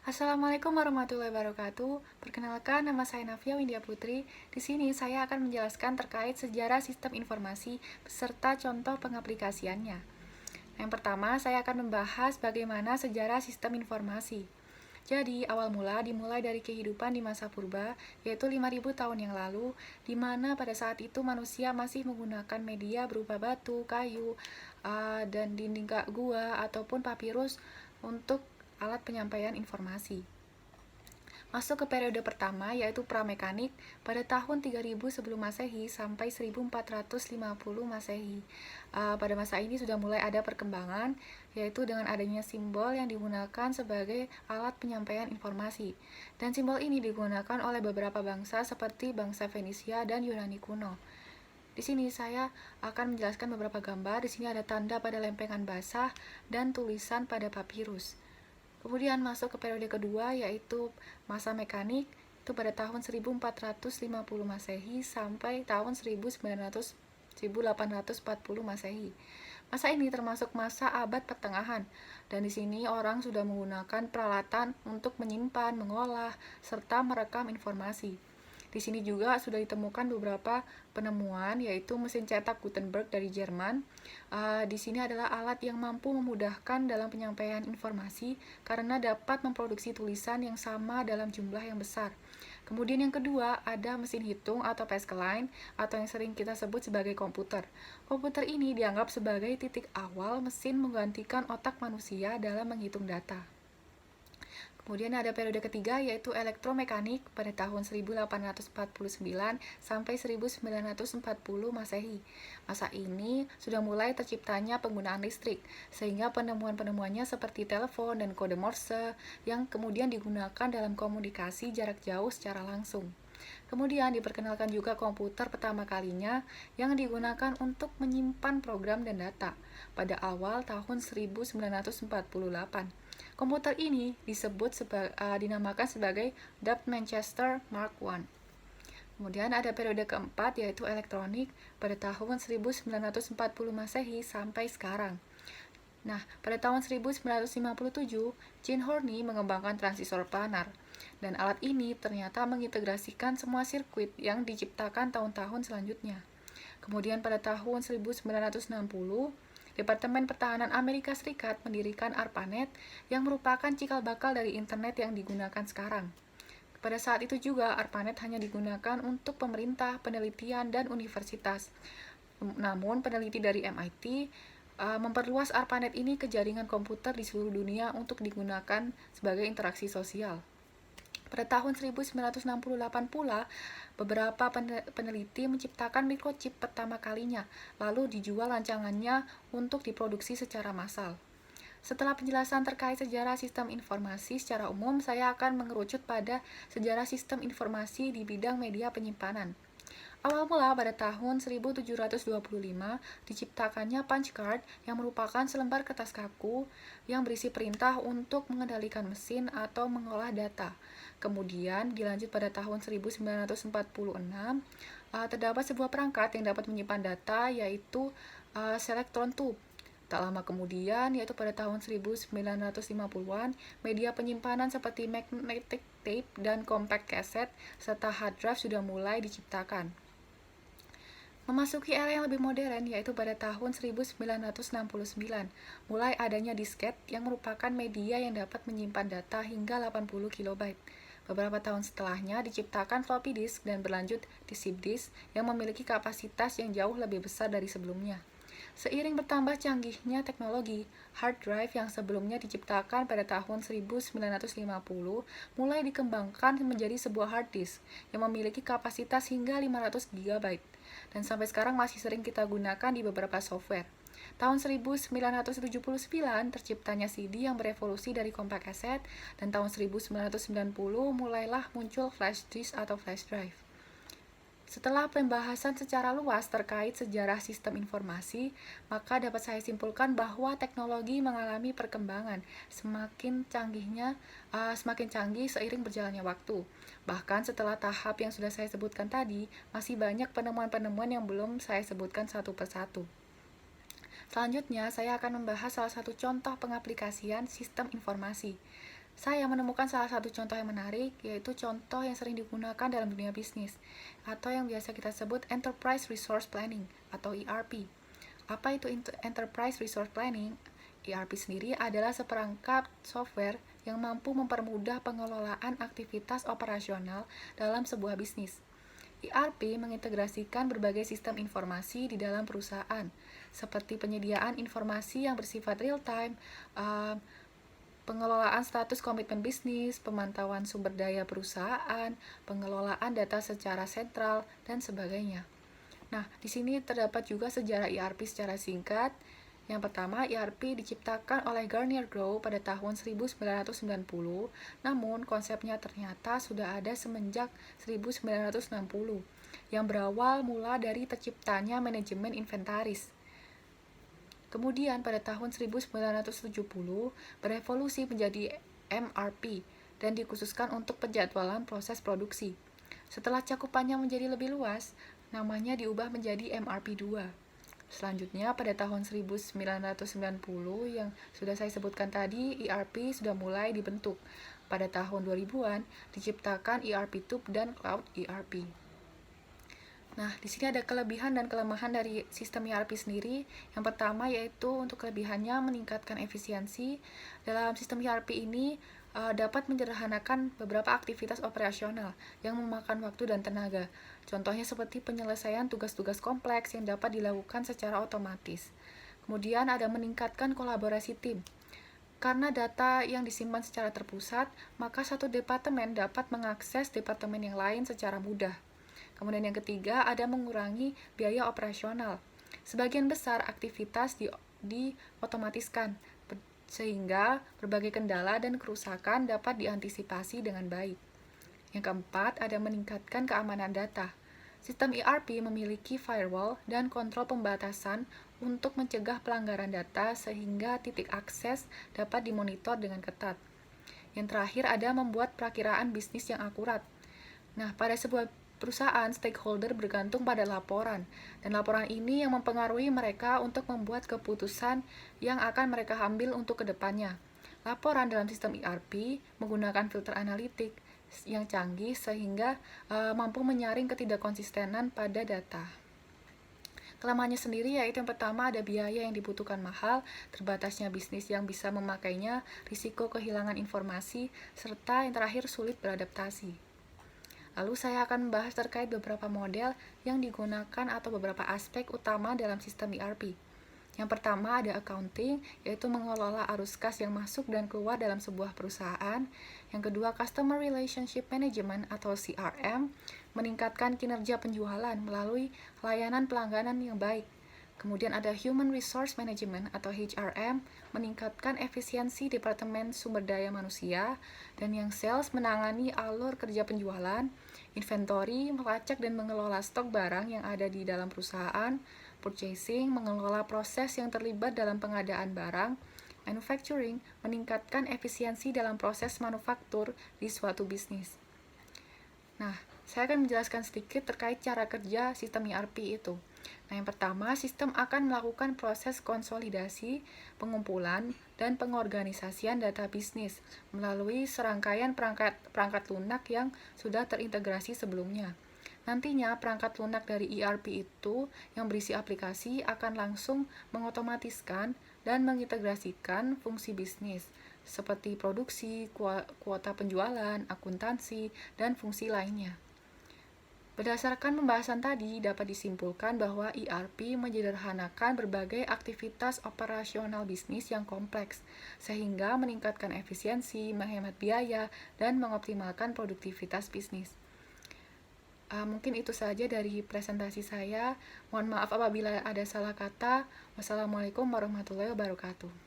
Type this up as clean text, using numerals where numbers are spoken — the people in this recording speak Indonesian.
Assalamualaikum warahmatullahi wabarakatuh. Perkenalkan, nama saya Navia Windia Putri. Di sini saya akan menjelaskan terkait sejarah sistem informasi beserta contoh pengaplikasiannya. Yang pertama, saya akan membahas bagaimana sejarah sistem informasi. Jadi, awal mula dimulai dari kehidupan di masa purba, yaitu 5.000 tahun yang lalu, di mana pada saat itu manusia masih menggunakan media berupa batu, kayu, dan dinding gua ataupun papirus untuk alat penyampaian informasi. Masuk ke periode pertama yaitu pramekanik pada tahun 3000 sebelum Masehi sampai 1450 Masehi. Pada masa ini sudah mulai ada perkembangan yaitu dengan adanya simbol yang digunakan sebagai alat penyampaian informasi. Dan simbol ini digunakan oleh beberapa bangsa seperti bangsa Fenisia dan Yunani kuno. Di sini saya akan menjelaskan beberapa gambar. Di sini ada tanda pada lempengan basah dan tulisan pada papirus. Kemudian masuk ke periode kedua yaitu masa mekanik itu pada tahun 1450 Masehi sampai tahun 1840 Masehi. Masa ini termasuk masa abad pertengahan dan di sini orang sudah menggunakan peralatan untuk menyimpan, mengolah, serta merekam informasi. Di sini juga sudah ditemukan beberapa penemuan yaitu mesin cetak Gutenberg dari Jerman. Di sini adalah alat yang mampu memudahkan dalam penyampaian informasi karena dapat memproduksi tulisan yang sama dalam jumlah yang besar. Kemudian yang kedua ada mesin hitung atau Pascaline atau yang sering kita sebut sebagai komputer. Komputer ini dianggap sebagai titik awal mesin menggantikan otak manusia dalam menghitung data. Kemudian ada periode ketiga yaitu elektromekanik pada tahun 1849 sampai 1940 Masehi. Masa ini sudah mulai terciptanya penggunaan listrik, sehingga penemuan-penemuannya seperti telepon dan kode Morse yang kemudian digunakan dalam komunikasi jarak jauh secara langsung. Kemudian diperkenalkan juga komputer pertama kalinya yang digunakan untuk menyimpan program dan data pada awal tahun 1948. Komputer ini dinamakan sebagai Dub Manchester Mark I. Kemudian ada periode keempat yaitu elektronik pada tahun 1940 Masehi sampai sekarang. Nah, pada tahun 1957, Gene Horney mengembangkan transistor planar. Dan alat ini ternyata mengintegrasikan semua sirkuit yang diciptakan tahun-tahun selanjutnya. Kemudian pada tahun 1960, Departemen Pertahanan Amerika Serikat mendirikan ARPANET yang merupakan cikal bakal dari internet yang digunakan sekarang. Pada saat itu juga ARPANET hanya digunakan untuk pemerintah, penelitian, dan universitas. Namun peneliti dari MIT memperluas ARPANET ini ke jaringan komputer di seluruh dunia untuk digunakan sebagai interaksi sosial. Pada tahun 1968 pula, beberapa peneliti menciptakan microchip pertama kalinya, lalu dijual rancangannya untuk diproduksi secara massal. Setelah penjelasan terkait sejarah sistem informasi secara umum, saya akan mengerucut pada sejarah sistem informasi di bidang media penyimpanan. Awal mula pada tahun 1725 diciptakannya punch card yang merupakan selembar kertas kaku yang berisi perintah untuk mengendalikan mesin atau mengolah data. Kemudian dilanjut pada tahun 1946 terdapat sebuah perangkat yang dapat menyimpan data yaitu Selectron Tube. Tak lama kemudian, yaitu pada tahun 1950-an, media penyimpanan seperti magnetic tape dan compact cassette serta hard drive sudah mulai diciptakan. Memasuki era yang lebih modern yaitu pada tahun 1969, mulai adanya disket yang merupakan media yang dapat menyimpan data hingga 80 KB. Beberapa tahun setelahnya diciptakan floppy disk dan berlanjut di zip disk yang memiliki kapasitas yang jauh lebih besar dari sebelumnya. Seiring bertambah canggihnya teknologi, hard drive yang sebelumnya diciptakan pada tahun 1950 mulai dikembangkan menjadi sebuah hard disk yang memiliki kapasitas hingga 500 GB dan sampai sekarang masih sering kita gunakan di beberapa software. Tahun 1979 terciptanya CD yang berevolusi dari compact cassette dan tahun 1990 mulailah muncul flash disk atau flash drive. Setelah pembahasan secara luas terkait sejarah sistem informasi, maka dapat saya simpulkan bahwa teknologi mengalami perkembangan semakin canggih seiring berjalannya waktu. Bahkan setelah tahap yang sudah saya sebutkan tadi, masih banyak penemuan-penemuan yang belum saya sebutkan satu persatu. Selanjutnya, saya akan membahas salah satu contoh pengaplikasian sistem informasi. Saya menemukan salah satu contoh yang menarik, yaitu contoh yang sering digunakan dalam dunia bisnis, atau yang biasa kita sebut Enterprise Resource Planning, atau ERP. Apa itu Enterprise Resource Planning? ERP sendiri adalah seperangkat software yang mampu mempermudah pengelolaan aktivitas operasional dalam sebuah bisnis. ERP mengintegrasikan berbagai sistem informasi di dalam perusahaan, seperti penyediaan informasi yang bersifat real-time, pengelolaan status komitmen bisnis, pemantauan sumber daya perusahaan, pengelolaan data secara sentral, dan sebagainya. Nah, di sini terdapat juga sejarah ERP secara singkat. Yang pertama, ERP diciptakan oleh Gartner Group pada tahun 1990, namun konsepnya ternyata sudah ada semenjak 1960, yang berawal mula dari terciptanya manajemen inventaris. Kemudian pada tahun 1970 berevolusi menjadi MRP dan dikhususkan untuk penjadwalan proses produksi. Setelah cakupannya menjadi lebih luas, namanya diubah menjadi MRP2. Selanjutnya pada tahun 1990 yang sudah saya sebutkan tadi, ERP sudah mulai dibentuk. Pada tahun 2000-an diciptakan ERP Tube dan Cloud ERP. Nah, di sini ada kelebihan dan kelemahan dari sistem ERP sendiri. Yang pertama yaitu untuk kelebihannya meningkatkan efisiensi. Dalam sistem ERP ini dapat menyederhanakan beberapa aktivitas operasional yang memakan waktu dan tenaga. Contohnya seperti penyelesaian tugas-tugas kompleks yang dapat dilakukan secara otomatis. Kemudian ada meningkatkan kolaborasi tim. Karena data yang disimpan secara terpusat, maka satu departemen dapat mengakses departemen yang lain secara mudah. Kemudian yang ketiga, ada mengurangi biaya operasional. Sebagian besar aktivitas diotomatiskan, sehingga berbagai kendala dan kerusakan dapat diantisipasi dengan baik. Yang keempat, ada meningkatkan keamanan data. Sistem ERP memiliki firewall dan kontrol pembatasan untuk mencegah pelanggaran data sehingga titik akses dapat dimonitor dengan ketat. Yang terakhir, ada membuat perakiraan bisnis yang akurat. Nah, pada sebuah perusahaan, stakeholder bergantung pada laporan, dan laporan ini yang mempengaruhi mereka untuk membuat keputusan yang akan mereka ambil untuk kedepannya. Laporan dalam sistem ERP menggunakan filter analitik yang canggih sehingga mampu menyaring ketidakkonsistenan pada data. Kelemahannya sendiri yaitu yang pertama ada biaya yang dibutuhkan mahal, terbatasnya bisnis yang bisa memakainya, risiko kehilangan informasi, serta yang terakhir sulit beradaptasi. Lalu saya akan membahas terkait beberapa model yang digunakan atau beberapa aspek utama dalam sistem ERP. Yang pertama ada accounting, yaitu mengelola arus kas yang masuk dan keluar dalam sebuah perusahaan. Yang kedua Customer Relationship Management atau CRM, meningkatkan kinerja penjualan melalui layanan pelangganan yang baik. Kemudian ada Human Resource Management atau HRM, meningkatkan efisiensi Departemen Sumber Daya Manusia. Dan yang Sales, menangani alur kerja penjualan. Inventory, melacak dan mengelola stok barang yang ada di dalam perusahaan. Purchasing, mengelola proses yang terlibat dalam pengadaan barang. Manufacturing, meningkatkan efisiensi dalam proses manufaktur di suatu bisnis. Nah, saya akan menjelaskan sedikit terkait cara kerja sistem ERP itu. Nah, yang pertama, sistem akan melakukan proses konsolidasi, pengumpulan, dan pengorganisasian data bisnis melalui serangkaian perangkat lunak yang sudah terintegrasi sebelumnya. Nantinya, perangkat lunak dari ERP itu yang berisi aplikasi akan langsung mengotomatiskan dan mengintegrasikan fungsi bisnis, seperti produksi, kuota penjualan, akuntansi, dan fungsi lainnya. Berdasarkan pembahasan tadi, dapat disimpulkan bahwa ERP menyederhanakan berbagai aktivitas operasional bisnis yang kompleks, sehingga meningkatkan efisiensi, menghemat biaya, dan mengoptimalkan produktivitas bisnis. Mungkin itu saja dari presentasi saya. Mohon maaf apabila ada salah kata. Wassalamualaikum warahmatullahi wabarakatuh.